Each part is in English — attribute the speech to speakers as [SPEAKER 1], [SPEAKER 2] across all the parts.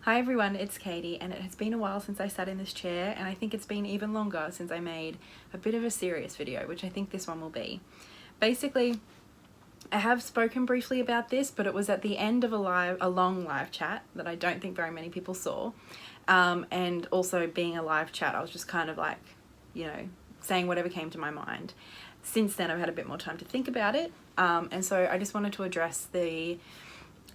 [SPEAKER 1] Hi everyone, it's Katie, and it has been a while since I sat in this chair, and I think it's been even longer since I made a bit of a serious video, which I think this one will be. Basically, I have spoken briefly about this, but it was at the end of a long live chat that I don't think very many people saw. And also being a live chat, I was just kind of like, saying whatever came to my mind. Since then, I've had a bit more time to think about it. And so I just wanted to address the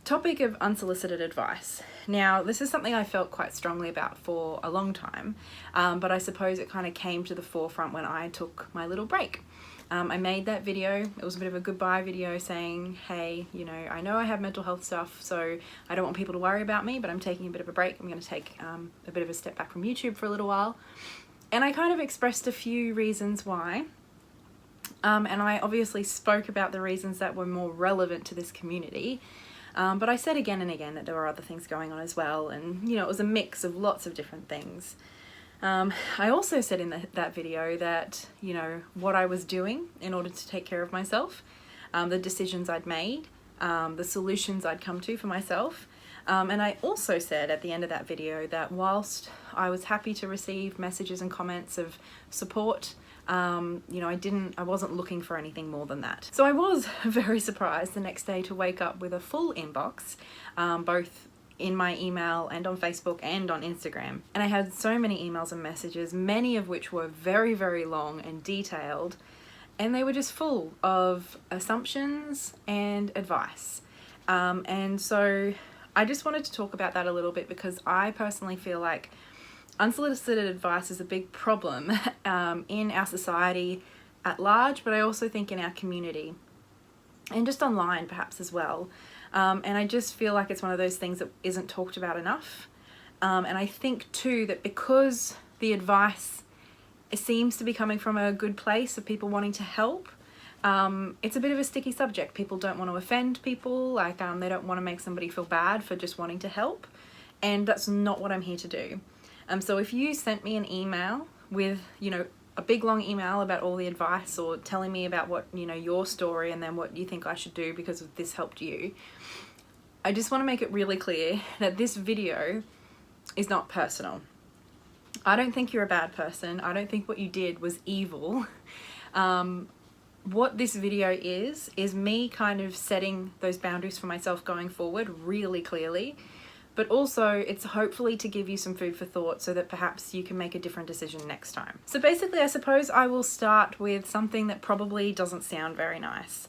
[SPEAKER 1] topic of unsolicited advice. Now, this is something I felt quite strongly about for a long time, but I suppose it kind of came to the forefront when I took my little break. I made that video. It was a bit of a goodbye video saying, hey, I know I have mental health stuff, so I don't want people to worry about me, but I'm taking a bit of a break. I'm going to take a bit of a step back from YouTube for a little while. And I kind of expressed a few reasons why. And I obviously spoke about the reasons that were more relevant to this community. But I said again and again that there were other things going on as well, and it was a mix of lots of different things. I also said in that video that what I was doing in order to take care of myself, the decisions I'd made, the solutions I'd come to for myself, and I also said at the end of that video that whilst I was happy to receive messages and comments of support, I wasn't looking for anything more than that. So I was very surprised the next day to wake up with a full inbox, both in my email and on Facebook and on Instagram. And I had so many emails and messages, many of which were very, very long and detailed, and they were just full of assumptions and advice. And so I just wanted to talk about that a little bit because I personally feel like unsolicited advice is a big problem in our society at large, but I also think in our community and just online perhaps as well. And I just feel like it's one of those things that isn't talked about enough. And I think too that because the advice seems to be coming from a good place of people wanting to help, it's a bit of a sticky subject. People don't want to offend people, like they don't want to make somebody feel bad for just wanting to help. And that's not what I'm here to do. So if you sent me an email with, a big long email about all the advice or telling me about what, your story and then what you think I should do because this helped you, I just want to make it really clear that this video is not personal. I don't think you're a bad person. I don't think what you did was evil. What this video is me kind of setting those boundaries for myself going forward really clearly. But also it's hopefully to give you some food for thought so that perhaps you can make a different decision next time. So basically, I suppose I will start with something that probably doesn't sound very nice.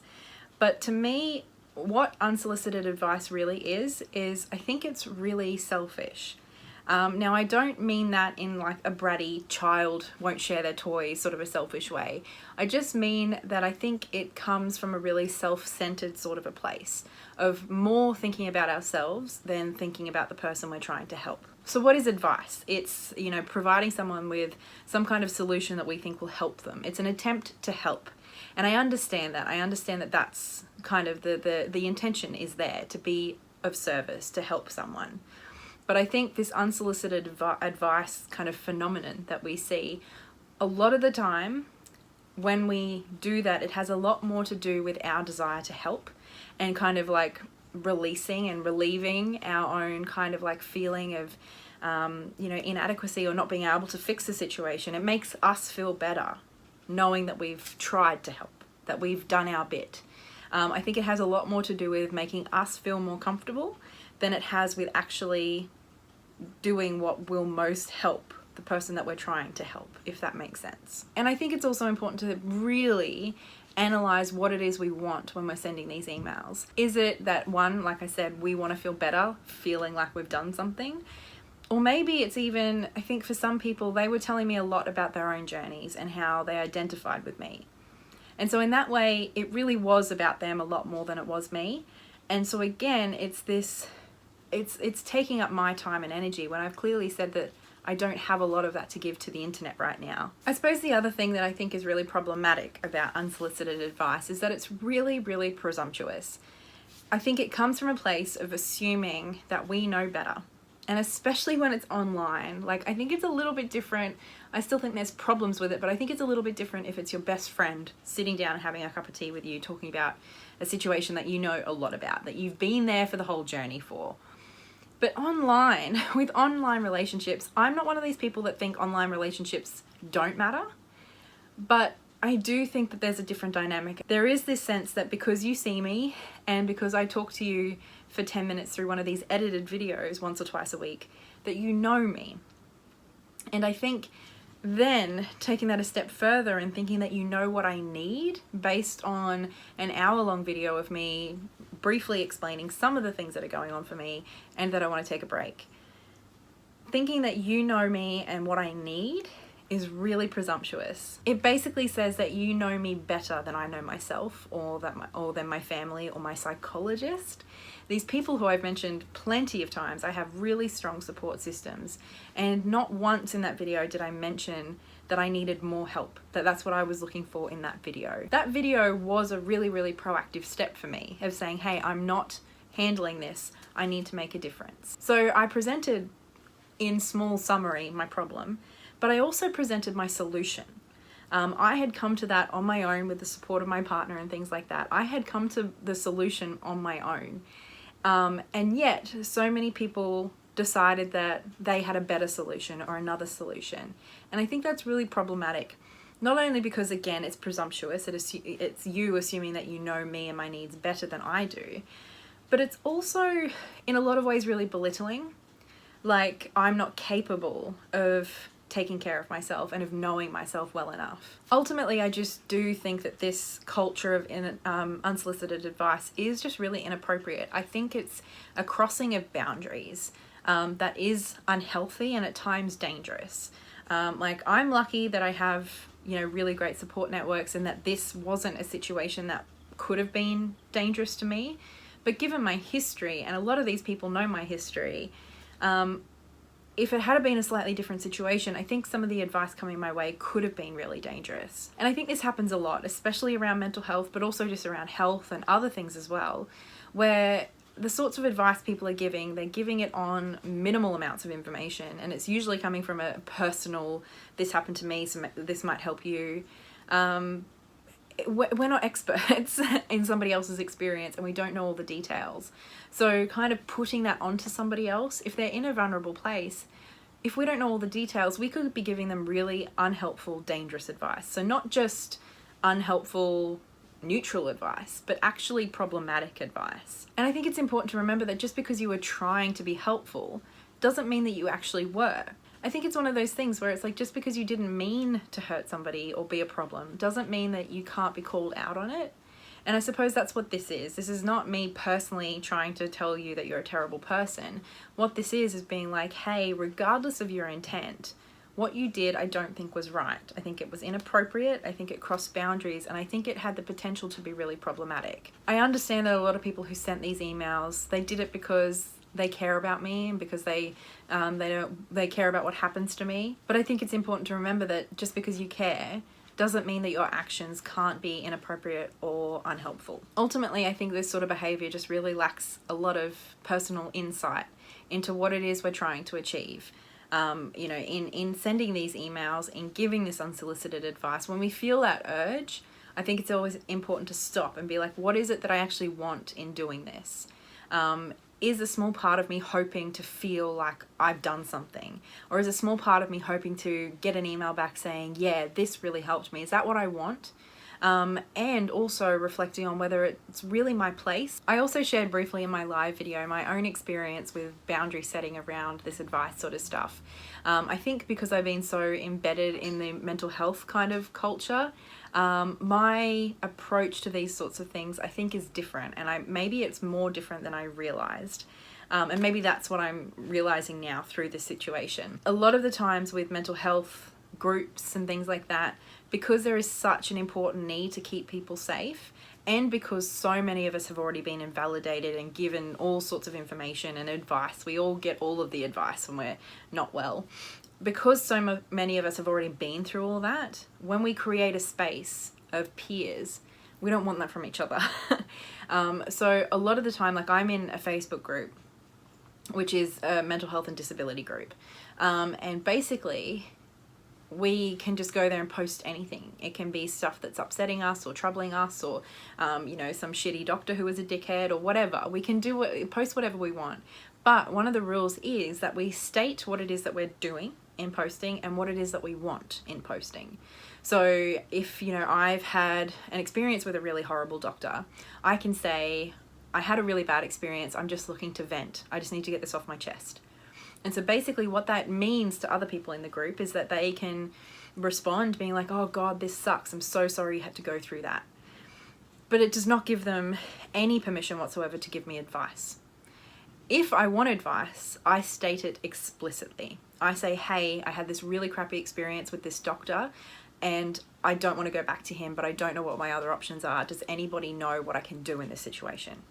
[SPEAKER 1] But to me, what unsolicited advice really is I think it's really selfish. Now, I don't mean that in like a bratty child won't share their toys sort of a selfish way. I just mean that I think it comes from a really self-centered sort of a place of more thinking about ourselves than thinking about the person we're trying to help. So what is advice? It's, providing someone with some kind of solution that we think will help them. It's an attempt to help. And I understand that. I understand that that's kind of the intention is there to be of service, to help someone. But I think this unsolicited advice kind of phenomenon that we see, a lot of the time when we do that, it has a lot more to do with our desire to help and kind of like releasing and relieving our own kind of like feeling of, inadequacy or not being able to fix the situation. It makes us feel better knowing that we've tried to help, that we've done our bit. I think it has a lot more to do with making us feel more comfortable than it has with actually doing what will most help the person that we're trying to help, if that makes sense. And I think it's also important to really analyze what it is we want when we're sending these emails. Is it that one, like I said, we want to feel better, feeling like we've done something? Or maybe it's even, I think for some people, they were telling me a lot about their own journeys and how they identified with me. And so in that way, it really was about them a lot more than it was me. And so again, it's taking up my time and energy when I've clearly said that I don't have a lot of that to give to the internet right now. I suppose the other thing that I think is really problematic about unsolicited advice is that it's really, really presumptuous. I think it comes from a place of assuming that we know better. And especially when it's online, like I think it's a little bit different. I still think there's problems with it, but I think it's a little bit different if it's your best friend sitting down and having a cup of tea with you, talking about a situation that you know a lot about, that you've been there for the whole journey for. But online, with online relationships, I'm not one of these people that think online relationships don't matter, but I do think that there's a different dynamic. There is this sense that because you see me and because I talk to you for 10 minutes through one of these edited videos once or twice a week, that you know me. And I think then taking that a step further and thinking that you know what I need based on an hour-long video of me briefly explaining some of the things that are going on for me and that I want to take a break. Thinking that you know me and what I need is really presumptuous. It basically says that you know me better than I know myself, or than my family or my psychologist. These people who I've mentioned plenty of times, I have really strong support systems, and not once in that video did I mention that I needed more help, that's what I was looking for in that video. That video was a really, really proactive step for me of saying, hey, I'm not handling this, I need to make a difference. So I presented in small summary my problem, but I also presented my solution. I had come to that on my own with the support of my partner and things like that. I had come to the solution on my own. And yet, so many people decided that they had a better solution or another solution. And I think that's really problematic. Not only because, again, it's presumptuous, it's you assuming that you know me and my needs better than I do, but it's also, in a lot of ways, really belittling. Like, I'm not capable of taking care of myself and of knowing myself well enough. Ultimately, I just do think that this culture of unsolicited advice is just really inappropriate. I think it's a crossing of boundaries that is unhealthy and at times dangerous. Like, I'm lucky that I have, really great support networks and that this wasn't a situation that could have been dangerous to me. But given my history, and a lot of these people know my history, if it had been a slightly different situation, I think some of the advice coming my way could have been really dangerous. And I think this happens a lot, especially around mental health, but also just around health and other things as well, where the sorts of advice people are giving, they're giving it on minimal amounts of information, and it's usually coming from a personal, this happened to me, so this might help you. We're not experts in somebody else's experience, and we don't know all the details. So kind of putting that onto somebody else, if they're in a vulnerable place, if we don't know all the details, we could be giving them really unhelpful, dangerous advice. So not just unhelpful, neutral advice, but actually problematic advice. And I think it's important to remember that just because you were trying to be helpful doesn't mean that you actually were. I think it's one of those things where it's like, just because you didn't mean to hurt somebody or be a problem doesn't mean that you can't be called out on it. And I suppose that's what this is. This is not me personally trying to tell you that you're a terrible person. What this is being like, hey, regardless of your intent, what you did I don't think was right. I think it was inappropriate, I think it crossed boundaries, and I think it had the potential to be really problematic. I understand that a lot of people who sent these emails, they did it because they care about me and because they care about what happens to me. But I think it's important to remember that just because you care doesn't mean that your actions can't be inappropriate or unhelpful. Ultimately, I think this sort of behavior just really lacks a lot of personal insight into what it is we're trying to achieve. In sending these emails, in giving this unsolicited advice, when we feel that urge, I think it's always important to stop and be like, what is it that I actually want in doing this? Is a small part of me hoping to feel like I've done something? Or is a small part of me hoping to get an email back saying, yeah, this really helped me? Is that what I want? And also reflecting on whether it's really my place. I also shared briefly in my live video my own experience with boundary setting around this advice sort of stuff. I think because I've been so embedded in the mental health kind of culture, my approach to these sorts of things I think is different, and maybe it's more different than I realized. And maybe that's what I'm realizing now through this situation. A lot of the times with mental health groups and things like that, because there is such an important need to keep people safe, and because so many of us have already been invalidated and given all sorts of information and advice, we all get all of the advice when we're not well. Because so many of us have already been through all that, when we create a space of peers, we don't want that from each other. So a lot of the time, like, I'm in a Facebook group, which is a mental health and disability group. And basically, we can just go there and post anything. It can be stuff that's upsetting us or troubling us, or some shitty doctor who is a dickhead or whatever. We can post whatever we want. But one of the rules is that we state what it is that we're doing in posting and what it is that we want in posting. So if, you know, I've had an experience with a really horrible doctor, I can say, I had a really bad experience, I'm just looking to vent. I just need to get this off my chest. And so basically what that means to other people in the group is that they can respond being like, oh God, this sucks. I'm so sorry you had to go through that. But it does not give them any permission whatsoever to give me advice. If I want advice, I state it explicitly. I say, hey, I had this really crappy experience with this doctor and I don't want to go back to him, but I don't know what my other options are. Does anybody know what I can do in this situation?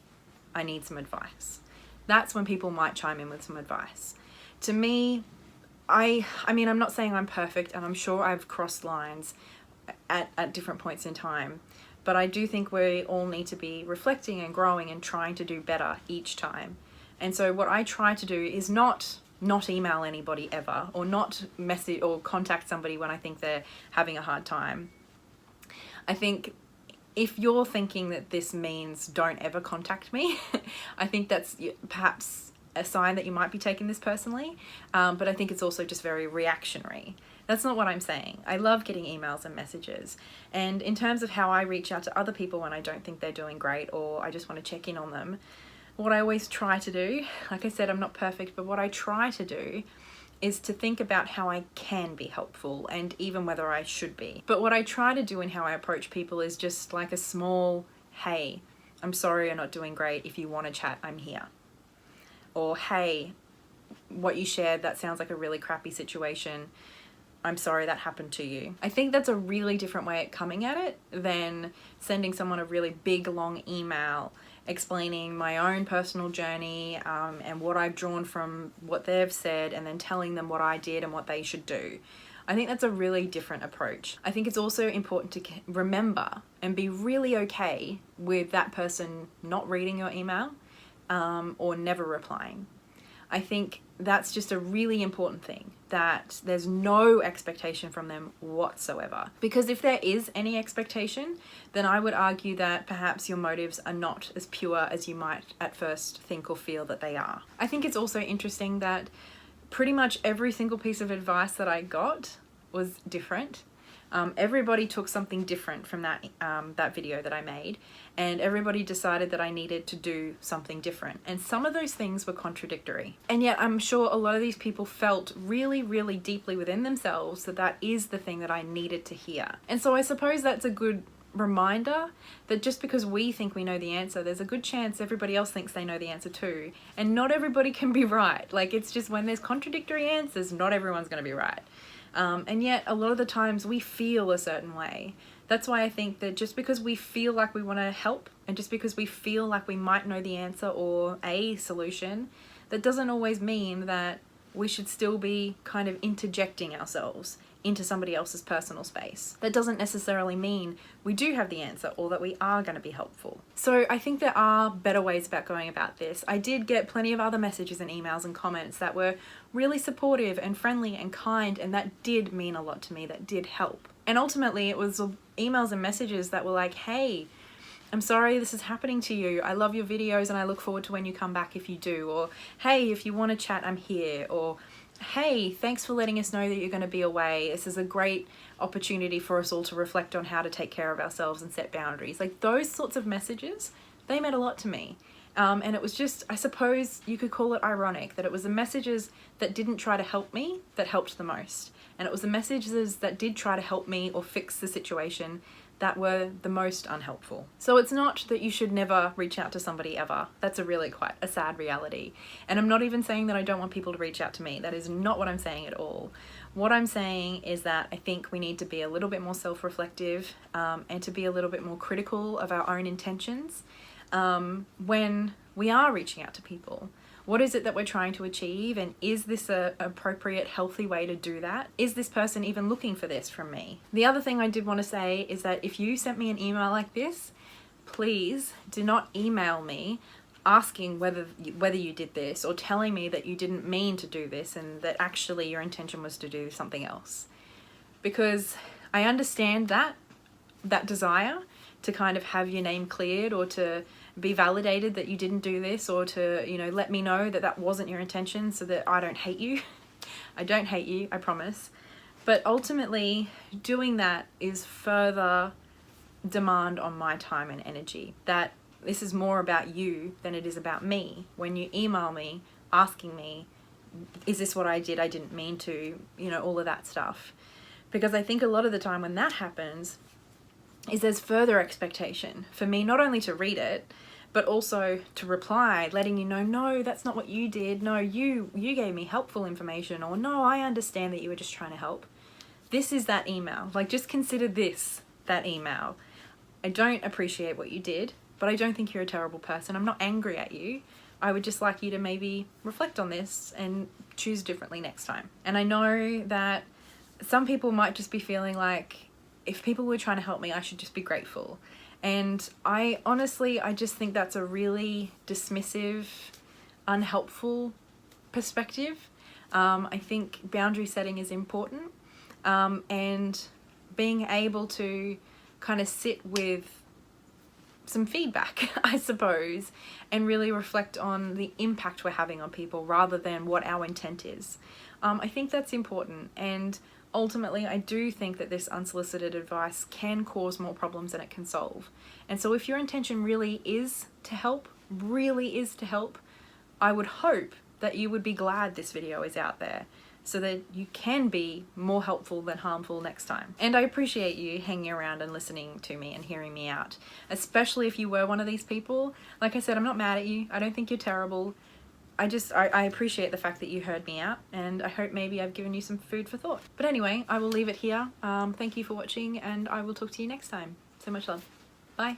[SPEAKER 1] I need some advice. That's when people might chime in with some advice. To me, I mean, I'm not saying I'm perfect, and I'm sure I've crossed lines at different points in time, but I do think we all need to be reflecting and growing and trying to do better each time. And so what I try to do is not email anybody ever, or not message or contact somebody when I think they're having a hard time. I think if you're thinking that this means don't ever contact me, I think that's perhaps a sign that you might be taking this personally, but I think it's also just very reactionary. That's not what I'm saying. I love getting emails and messages. And in terms of how I reach out to other people when I don't think they're doing great or I just want to check in on them, what I always try to do, like I said, I'm not perfect, but what I try to do is to think about how I can be helpful and even whether I should be. But what I try to do in how I approach people is just like a small, hey, I'm sorry you're not doing great. If you want to chat, I'm here. Or, hey, what you shared, that sounds like a really crappy situation. I'm sorry that happened to you. I think that's a really different way of coming at it than sending someone a really big, long email explaining my own personal journey and what I've drawn from what they've said, and then telling them what I did and what they should do. I think that's a really different approach. I think it's also important to remember and be really okay with that person not reading your email or never replying. I think that's just a really important thing, that there's no expectation from them whatsoever. Because if there is any expectation, then I would argue that perhaps your motives are not as pure as you might at first think or feel that they are. I think it's also interesting that pretty much every single piece of advice that I got was different. Everybody took something different from that video that I made, and everybody decided that I needed to do something different. And some of those things were contradictory. And yet I'm sure a lot of these people felt really, really deeply within themselves that that is the thing that I needed to hear. And so I suppose that's a good reminder that just because we think we know the answer, there's a good chance everybody else thinks they know the answer too. And not everybody can be right. Like, it's just when there's contradictory answers, not everyone's going to be right. And yet a lot of the times we feel a certain way. That's why I think that just because we feel like we want to help, and just because we feel like we might know the answer or a solution, that doesn't always mean that we should still be kind of interjecting ourselves into somebody else's personal space. That doesn't necessarily mean we do have the answer or that we are going to be helpful. So I think there are better ways about going about this. I did get plenty of other messages and emails and comments that were really supportive and friendly and kind, and that did mean a lot to me. That did help. And ultimately it was emails and messages that were like, hey, I'm sorry this is happening to you. I love your videos and I look forward to when you come back if you do. Or, hey, if you want to chat, I'm here. Or, hey, thanks for letting us know that you're going to be away. This is a great opportunity for us all to reflect on how to take care of ourselves and set boundaries. Like, those sorts of messages, they meant a lot to me. And it was just, I suppose you could call it ironic, that it was the messages that didn't try to help me that helped the most. And it was the messages that did try to help me or fix the situation that were the most unhelpful. So it's not that you should never reach out to somebody ever. That's a really quite a sad reality. And I'm not even saying that I don't want people to reach out to me. That is not what I'm saying at all. What I'm saying is that I think we need to be a little bit more self-reflective and to be a little bit more critical of our own intentions when we are reaching out to people. What is it that we're trying to achieve, and is this an appropriate, healthy way to do that? Is this person even looking for this from me? The other thing I did want to say is that if you sent me an email like this, please do not email me asking whether you did this, or telling me that you didn't mean to do this and that actually your intention was to do something else. Because I understand that desire to kind of have your name cleared, or to be validated that you didn't do this, or to, you know, let me know that that wasn't your intention so that I don't hate you. I don't hate you, I promise. But ultimately, doing that is further demand on my time and energy. That this is more about you than it is about me. When you email me asking me, is this what I did? I didn't mean to, you know, all of that stuff. Because I think a lot of the time when that happens is there's further expectation for me not only to read it, but also to reply, letting you know, no, that's not what you did. No, you gave me helpful information, or no, I understand that you were just trying to help. This is that email. Like, just consider this, that email. I don't appreciate what you did, but I don't think you're a terrible person. I'm not angry at you. I would just like you to maybe reflect on this and choose differently next time. And I know that some people might just be feeling like, if people were trying to help me, I should just be grateful. And I honestly, I just think that's a really dismissive, unhelpful perspective. I think boundary setting is important, and being able to kind of sit with some feedback, I suppose, and really reflect on the impact we're having on people rather than what our intent is. I think that's important, and ultimately I do think that this unsolicited advice can cause more problems than it can solve. And so if your intention really is to help, I would hope that you would be glad this video is out there, so that you can be more helpful than harmful next time. And I appreciate you hanging around and listening to me and hearing me out, especially if you were one of these people. Like I said, I'm not mad at you. I don't think you're terrible. I appreciate the fact that you heard me out, and I hope maybe I've given you some food for thought. But anyway, I will leave it here. Thank you for watching, and I will talk to you next time. So much love. Bye.